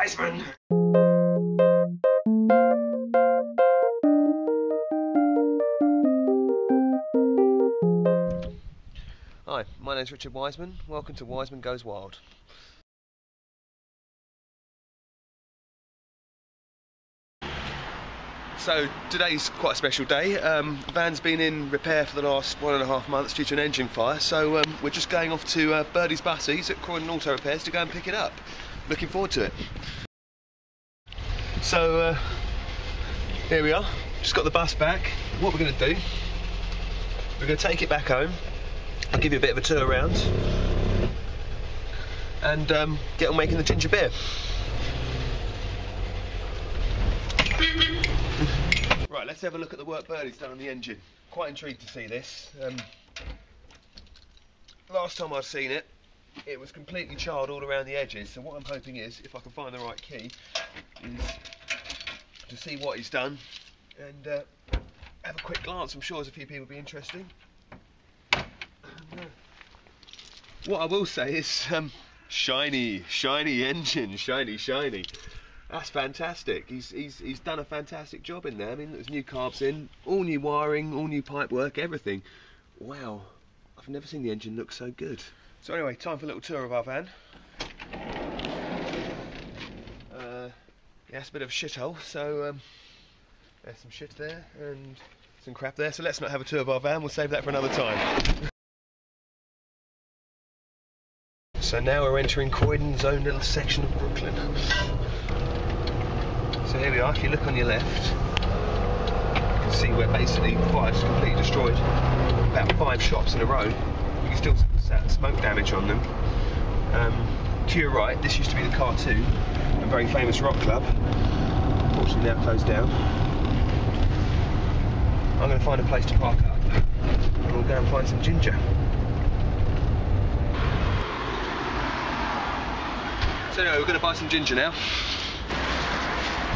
Wiseman. Hi, my name's Richard Wiseman. Welcome to Wiseman Goes Wild. So today's quite a special day. The van's been in repair for the last 1.5 months due to an engine fire, so we're just going off to Birdie's Bussies at Croydon Auto Repairs to go and pick it up. Looking forward to it. So here we are, just got the bus back. What we're going to do, we're going to take it back home. I'll give you a bit of a tour around and get on making the ginger beer. Right, let's have a look at the work Birdie's done on the engine. Quite intrigued to see this. Last time I'd seen it, it was completely charred all around the edges, so what I'm hoping is, if I can find the right key, is to see what he's done and have a quick glance. I'm sure there's a few people will be interested. What I will say is shiny engine, shiny. That's fantastic. He's done a fantastic job in there. I mean, there's new carbs in, all new wiring, all new pipe work, everything. Wow, I've never seen the engine look so good. So anyway, time for a little tour of our van. Yeah, it's a bit of a shithole, so there's some shit there and some crap there, so let's not have a tour of our van, we'll save that for another time. So now we're entering Croydon's own little section of Brooklyn. So here we are, if you look on your left, you can see where basically the fire just completely destroyed about 5 shops in a row. You can still see smoke damage on them. To your right, this used to be the Car2, a very famous rock club. Unfortunately now closed down. I'm going to find a place to park up and we'll go and find some ginger. So anyway, we're going to buy some ginger now.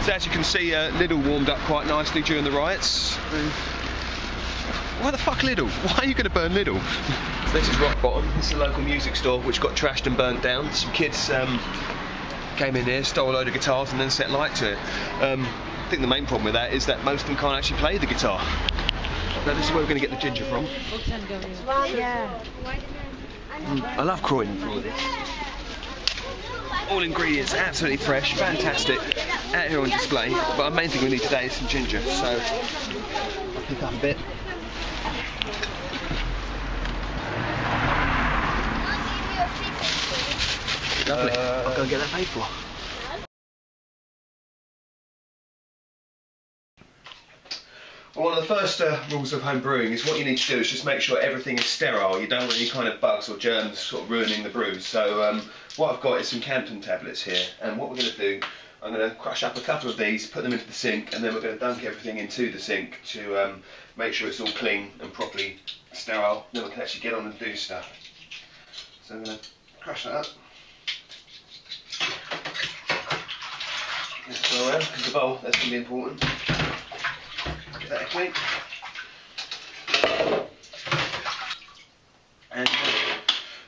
So as you can see, Lidl warmed up quite nicely during the riots. Why the fuck Lidl? Why are you going to burn Lidl? So this is Rock Bottom. This is a local music store which got trashed and burnt down. Some kids came in here, stole a load of guitars and then set light to it. I think the main problem with that is that most of them can't actually play the guitar. Now this is where we're going to get the ginger from. I love Croydon for all this. All ingredients absolutely fresh, fantastic, out here on display, but our main thing we need today is some ginger, so I'll pick up a bit. Lovely, I'll go and get that paid for. Well, one of the first rules of home brewing is what you need to do is just make sure everything is sterile. You don't want any kind of bugs or germs sort of ruining the brews. So what I've got is some Campton tablets here, and what we're going to do, I'm going to crush up a couple of these, put them into the sink, and then we're going to dunk everything into the sink to make sure it's all clean and properly sterile. Then we can actually get on and do stuff. So I'm going to crush that up. Let's go around, because the bowl, that's going to be important. That clean. And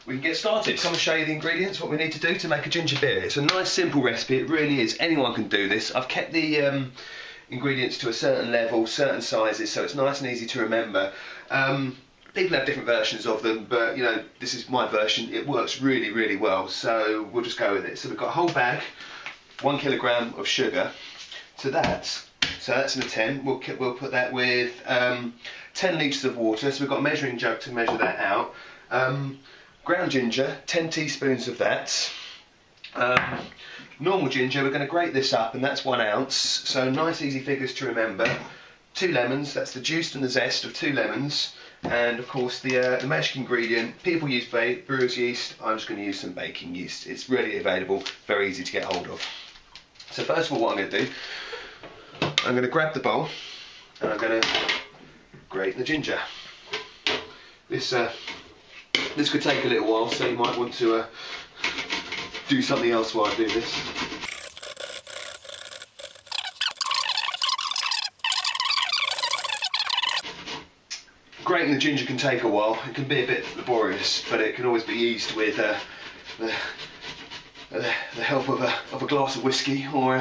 we can get started. So I'm going to show you the ingredients, what we need to do to make a ginger beer. It's a nice simple recipe, it really is. Anyone can do this. I've kept the ingredients to a certain level, certain sizes, so it's nice and easy to remember. People have different versions of them, but you know, this is my version. It works really well, so we'll just go with it. So we've got a whole bag, 1 kilogram of sugar. To that, so that's in a 10, we'll put that with 10 litres of water, so we've got a measuring jug to measure that out. Ground ginger, 10 teaspoons of that. Normal ginger, we're going to grate this up, and that's 1 ounce, so nice easy figures to remember. 2 lemons, that's the juice and the zest of 2 lemons, and of course the magic ingredient. People use brewer's yeast, I'm just going to use some baking yeast. It's readily available, very easy to get hold of. So first of all, what I'm going to do, I'm going to grab the bowl and I'm going to grate the ginger. This could take a little while, so you might want to do something else while I do this. Grating the ginger can take a while. It can be a bit laborious, but it can always be eased with the the help of a glass of whiskey or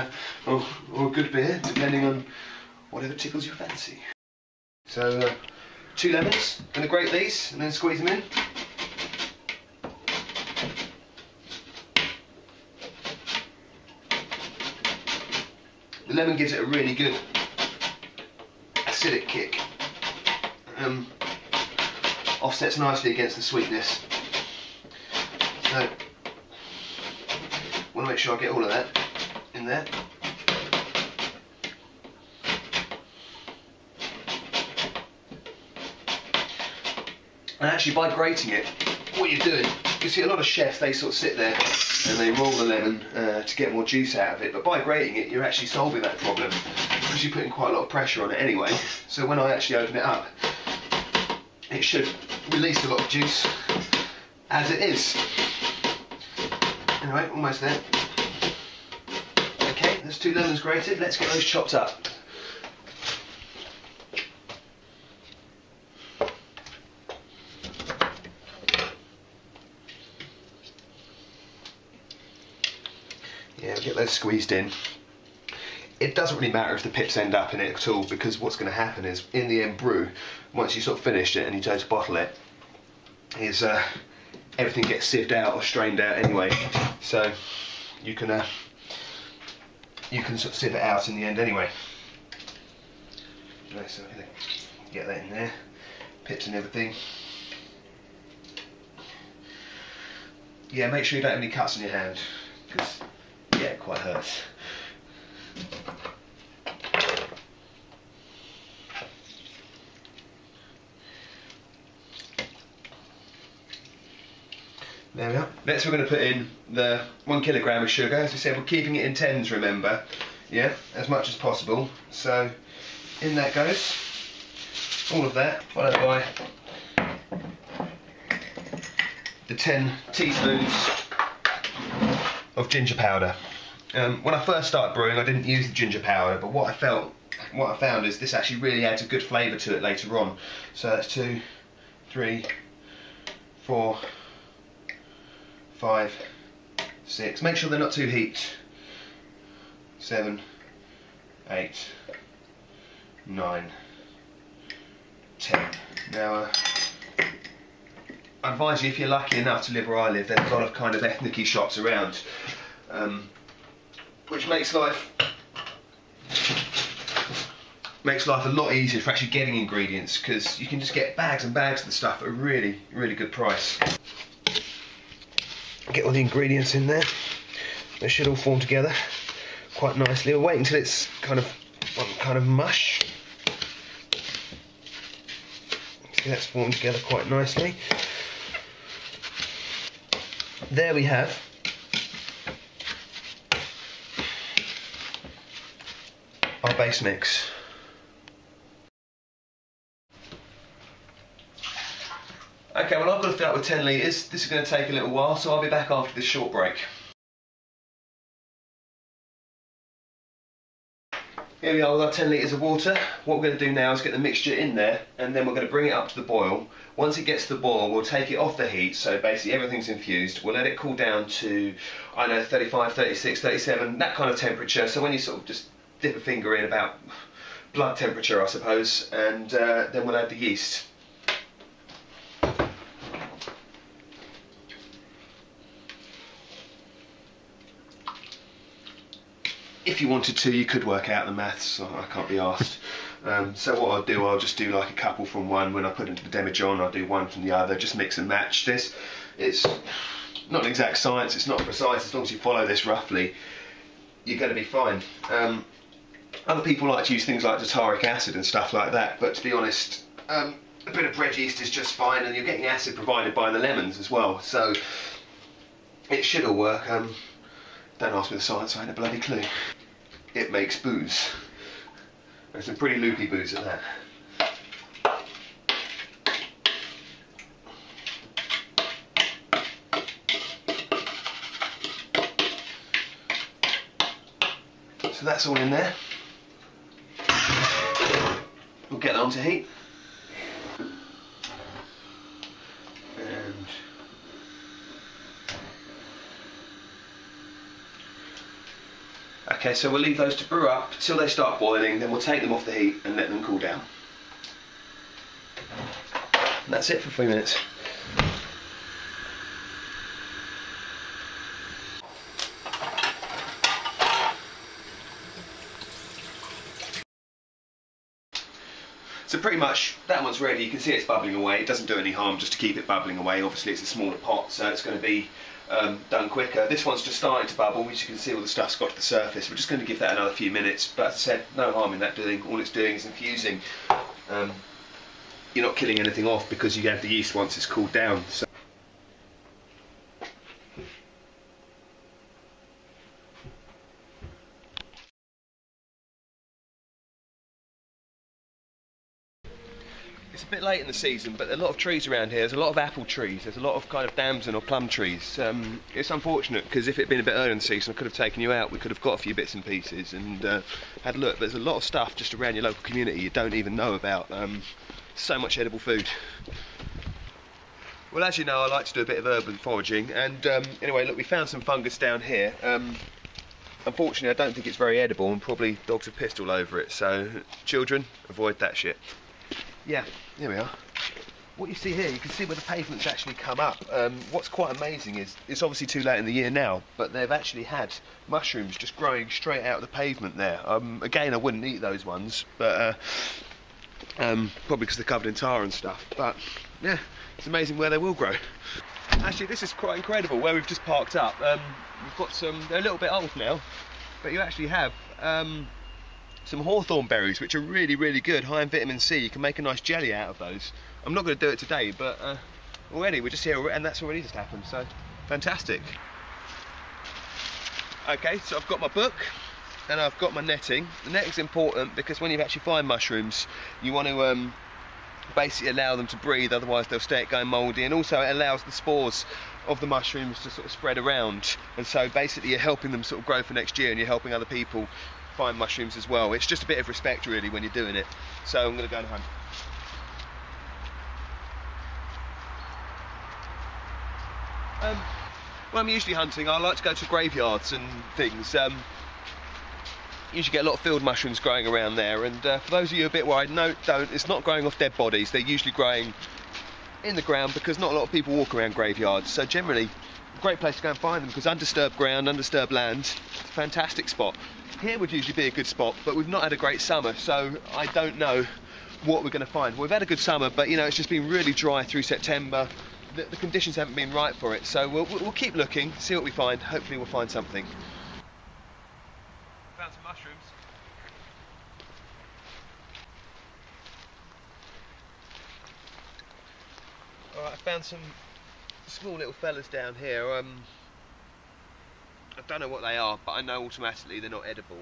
a good beer, depending on whatever tickles your fancy. So 2 lemons, going to grate these and then squeeze them in. The lemon gives it a really good acidic kick. Offsets nicely against the sweetness. So, want to make sure I get all of that in there. And actually, by grating it, what you're doing, you see a lot of chefs, they sort of sit there and they roll the lemon to get more juice out of it, but by grating it, you're actually solving that problem because you're putting quite a lot of pressure on it anyway. So when I actually open it up, it should release a lot of juice as it is. Anyway, almost there. Okay, there's 2 lemons grated, let's get those chopped up. Yeah, get those squeezed in. It doesn't really matter if the pips end up in it at all, because what's going to happen is, in the end brew, once you sort of finished it and you go to bottle it, is everything gets sieved out or strained out anyway. So you can sort of sieve it out in the end anyway. So get that in there, pips and everything. Yeah, make sure you don't have any cuts on your hand, because yeah, it quite hurts. There we are. Next we're going to put in the 1 kilogram of sugar. As we said, we're keeping it in tens, remember. Yeah, as much as possible. So in that goes all of that, followed by the 10 teaspoons of ginger powder. When I first started brewing, I didn't use the ginger powder, but what I found is this actually really adds a good flavour to it later on. So that's 2, 3, 4, 5, 6. Make sure they're not too heaped. 7, 8, 9, 10. Now, I advise you, if you're lucky enough to live where I live, there's a lot of kind of ethnic-y shops around, which makes life a lot easier for actually getting ingredients, because you can just get bags and bags of the stuff at a really, really good price. Get all the ingredients in there. They should all form together quite nicely. We'll wait until it's kind of mush. See, that's formed together quite nicely. There we have our base mix. Okay, well, I've got to fill up with 10 litres. This is going to take a little while, so I'll be back after this short break. Here we are with our 10 litres of water. What we're going to do now is get the mixture in there, and then we're going to bring it up to the boil. Once it gets to the boil, we'll take it off the heat, so basically everything's infused. We'll let it cool down to, I don't know, 35, 36, 37, that kind of temperature. So when you sort of just dip a finger in, about blood temperature, I suppose, and then we'll add the yeast. If you wanted to, you could work out the maths. I can't be arsed. So what I'll do, I'll just do like a couple from one. When I put into the demijohn, I'll do one from the other. Just mix and match this. It's not an exact science. It's not precise. As long as you follow this roughly, you're going to be fine. Other people like to use things like tartaric acid and stuff like that. But to be honest, a bit of bread yeast is just fine, and you're getting acid provided by the lemons as well. So it should all work. Don't ask me the science, I ain't a bloody clue. It makes booze. And some pretty loopy booze at that. So that's all in there. We'll get that onto heat. Okay, so we'll leave those to brew up till they start boiling, then we'll take them off the heat and let them cool down. And that's it for 3 minutes. So pretty much that one's ready. You can see it's bubbling away. It doesn't do any harm just to keep it bubbling away. Obviously it's a smaller pot, so it's going to be done quicker. This one's just starting to bubble. As you can see, all the stuff's got to the surface. We're just going to give that another few minutes. But as I said, no harm in that doing. All it's doing is infusing. You're not killing anything off because you have the yeast once it's cooled down. So it's a bit late in the season, but there are a lot of trees around here. There's a lot of apple trees. There's a lot of kind of damson or plum trees. It's unfortunate because if it had been a bit earlier in the season, I could have taken you out. We could have got a few bits and pieces and had a look. But there's a lot of stuff just around your local community you don't even know about. So much edible food. Well, as you know, I like to do a bit of urban foraging, and anyway, look, we found some fungus down here. Unfortunately, I don't think it's very edible, and probably dogs have pissed all over it, so children, avoid that shit. Yeah, here we are. What you see here, you can see where the pavement's actually come up. What's quite amazing is, it's obviously too late in the year now, but they've actually had mushrooms just growing straight out of the pavement there. Again, I wouldn't eat those ones, but probably because they're covered in tar and stuff, but yeah, it's amazing where they will grow. Actually, this is quite incredible, where we've just parked up. We've got some, they're a little bit old now, but you actually have some hawthorn berries, which are really, really good, high in vitamin C. You can make a nice jelly out of those. I'm not going to do it today, but already, we're just here, and that's already just happened, so fantastic. Okay, so I've got my book, and I've got my netting. The netting's important because when you actually find mushrooms, you want to basically allow them to breathe, otherwise they'll start going mouldy, and also it allows the spores of the mushrooms to sort of spread around, and so basically you're helping them sort of grow for next year, and you're helping other people find mushrooms as well. It's just a bit of respect really when you're doing it. So I'm going to go and hunt. When I'm usually hunting, I like to go to graveyards and things. Usually get a lot of field mushrooms growing around there, and for those of you a bit worried, no, don't. It's not growing off dead bodies. They're usually growing in the ground because not a lot of people walk around graveyards. So generally, a great place to go and find them because undisturbed ground, undisturbed land, it's a fantastic spot. Here would usually be a good spot, but we've not had a great summer, so I don't know what we're going to find. We've had a good summer, but you know, it's just been really dry through September. The conditions haven't been right for it, so we'll keep looking, see what we find. Hopefully we'll find something. Found some mushrooms. Alright, I found some small little fellas down here. I don't know what they are, but I know automatically they're not edible.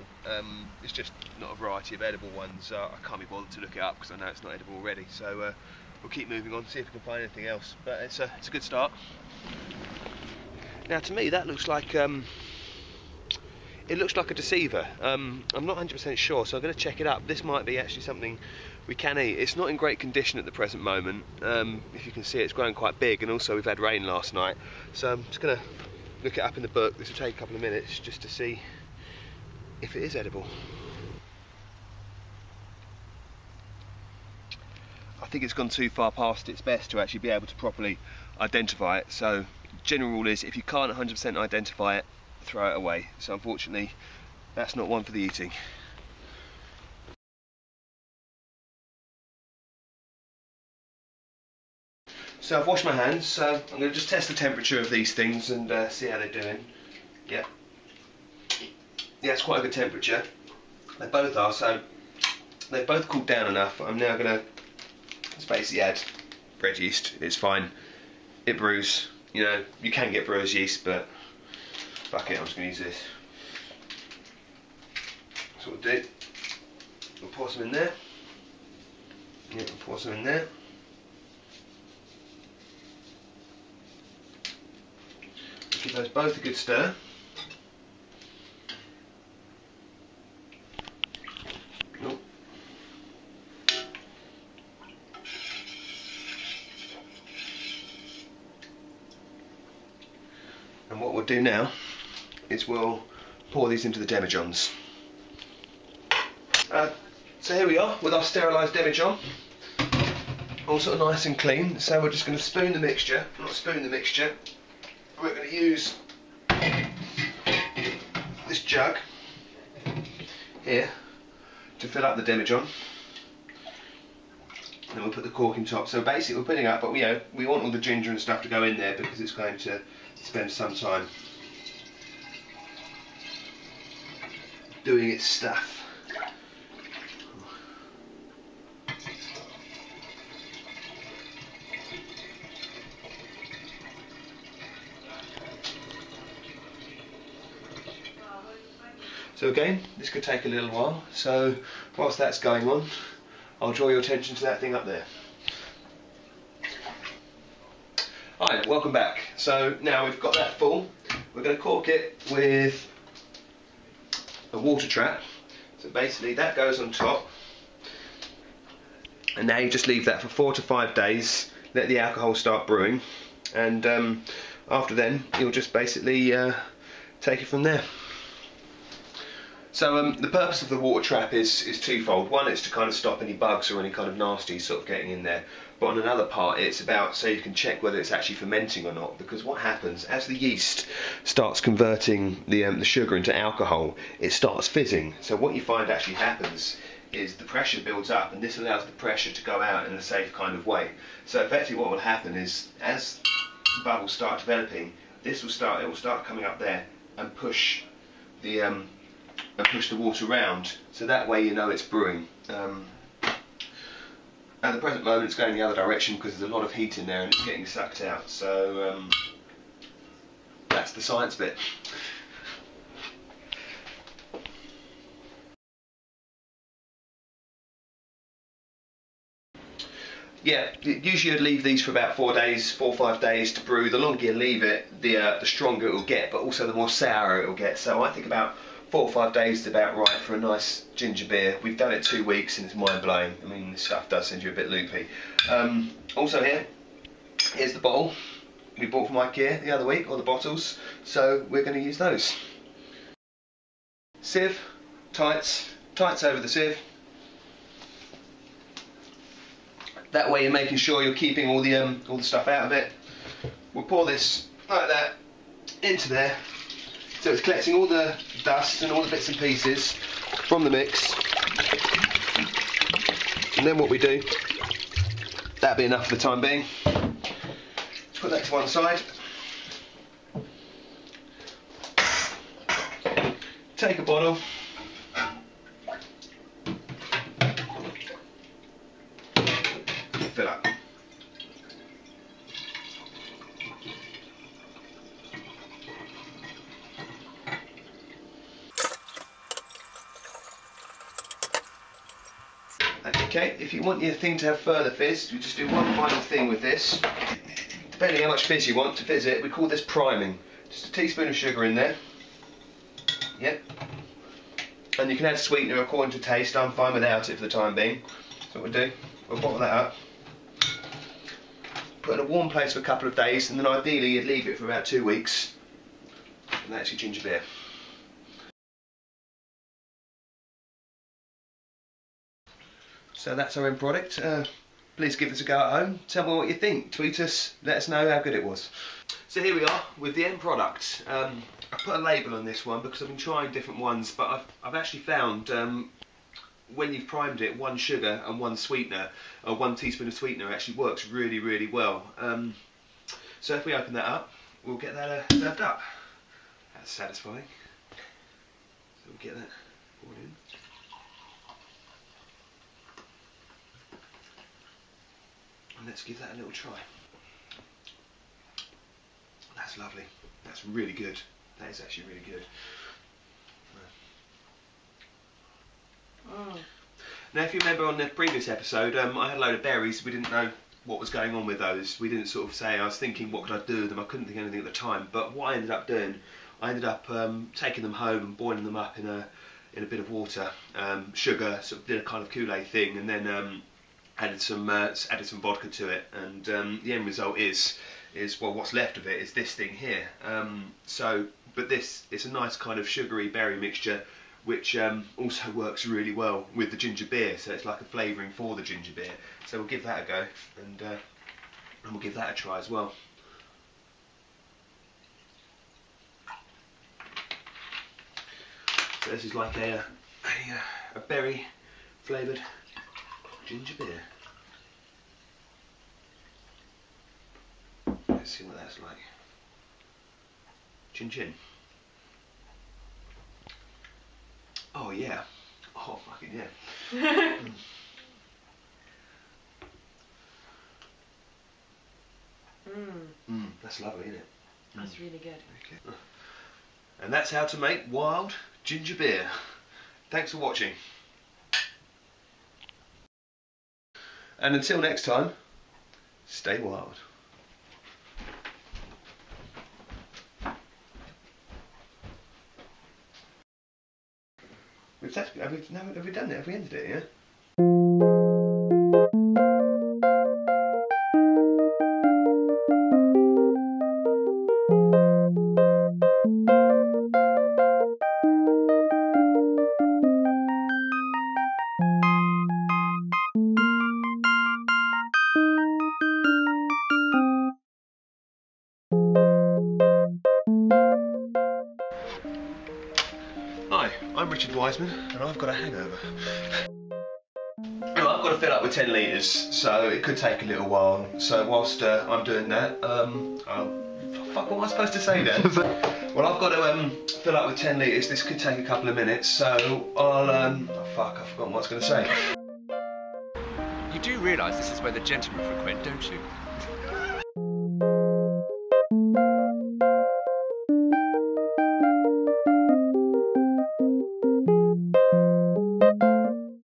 It's just not a variety of edible ones. I can't be bothered to look it up because I know it's not edible already. So we'll keep moving on, see if we can find anything else. But it's a good start. Now, to me, that looks like it looks like a deceiver. I'm not 100% sure, so I'm going to check it up. This might be actually something we can eat. It's not in great condition at the present moment. If you can see, it's growing quite big, and also we've had rain last night. So I'm just going to look it up in the book. This will take a couple of minutes just to see if it is edible. I think it's gone too far past its best to actually be able to properly identify it. So general rule is if you can't 100% identify it, throw it away. So unfortunately, that's not one for the eating. So I've washed my hands, so I'm going to just test the temperature of these things and see how they're doing. Yeah, it's quite a good temperature. They both are, so they've both cooled down enough. I'm now going to just basically add bread yeast. It's fine. It brews. You know, you can get brewer's yeast, but fuck it, I'm just going to use this. That's what we'll do. We'll pour some in there. Yeah, we'll pour some in there. Give those both a good stir. Nope. And what we'll do now is we'll pour these into the demijohns. So here we are with our sterilised demijohn, all sort of nice and clean. So we're just going to spoon the mixture, we're going to use this jug here to fill up the demijohn. And then we'll put the cork in top. So basically we're putting up, but we want all the ginger and stuff to go in there because it's going to spend some time doing its stuff. So again, this could take a little while, so whilst that's going on, I'll draw your attention to that thing up there. Hi, welcome back. So now we've got that full, we're going to cork it with a water trap. So basically that goes on top, and now you just leave that for 4 to 5 days, let the alcohol start brewing, and after then you'll just basically take it from there. So the purpose of the water trap is twofold. One, it's to kind of stop any bugs or any kind of nasty sort of getting in there. But on another part, it's about so you can check whether it's actually fermenting or not. Because what happens, as the yeast starts converting the sugar into alcohol, it starts fizzing. So what you find actually happens is the pressure builds up, and this allows the pressure to go out in a safe kind of way. So effectively what will happen is, as the bubbles start developing, it will start coming up there and push the water around, so that way you know it's brewing. At the present moment it's going the other direction because there's a lot of heat in there and it's getting sucked out, so that's the science bit. Yeah, usually you'd leave these for about 4 or 5 days to brew. The longer you leave it, the stronger it will get, but also the more sour it will get. So I think about 4 or 5 days is about right for a nice ginger beer. We've done it 2 weeks and it's mind blowing. I mean, this stuff does send you a bit loopy. Also here's the bottle we bought from IKEA the other week, or the bottles, so we're going to use those. Sieve, tights over the sieve. That way you're making sure you're keeping all the stuff out of it. We'll pour this like that into there. So it's collecting all the dust and all the bits and pieces from the mix. And then what we do, that'll be enough for the time being. Let's put that to one side. Take a bottle. Fill up. Okay, if you want your thing to have further fizz, you just do one final thing with this. Depending how much fizz you want to fizz it, we call this priming. Just a teaspoon of sugar in there. Yep. And you can add sweetener according to taste. I'm fine without it for the time being. So what we'll do, we'll bottle that up. Put it in a warm place for a couple of days, and then ideally you'd leave it for about 2 weeks. And that's your ginger beer. So that's our end product. Please give this a go at home. Tell me what you think. Tweet us. Let us know how good it was. So here we are with the end product. I put a label on this one because I've been trying different ones, but I've actually found when you've primed it, 1 sugar and 1 sweetener, or 1 teaspoon of sweetener, actually works really, really well. So if we open that up, we'll get that served up. That's satisfying. So we'll get that poured in. And let's give that a little try. That's lovely. That's really good. That is actually really good. Oh. Now, if you remember on the previous episode, I had a load of berries. We didn't know what was going on with those. We didn't sort of say, I was thinking what could I do with them. I couldn't think of anything at the time. But what I ended up doing, I ended up taking them home and boiling them up in a bit of water, sugar, sort of did a kind of Kool-Aid thing, and then added some vodka to it, and the end result is well, what's left of it is this thing here. So But this, it's a nice kind of sugary berry mixture, which also works really well with the ginger beer, so it's like a flavouring for the ginger beer. So we'll give that a go, and we'll give that a try as well. So this is like a berry flavoured ginger beer. Let's see what that's like. Chin chin. Oh yeah. Oh fucking yeah. That's lovely, isn't it? That's really good. Okay. And that's how to make wild ginger beer. Thanks for watching. And until next time, stay wild. Have we done it? Have we ended it, yeah? Hi, I'm Richard Wiseman and I've got a hangover. Well, I've got to fill up with 10 litres, so it could take a little while. So whilst I'm doing that, fuck, what am I supposed to say then? Well, I've got to fill up with 10 litres. This could take a couple of minutes, so I'll oh fuck, I've forgotten what I was going to say. You do realise this is where the gentlemen frequent, don't you?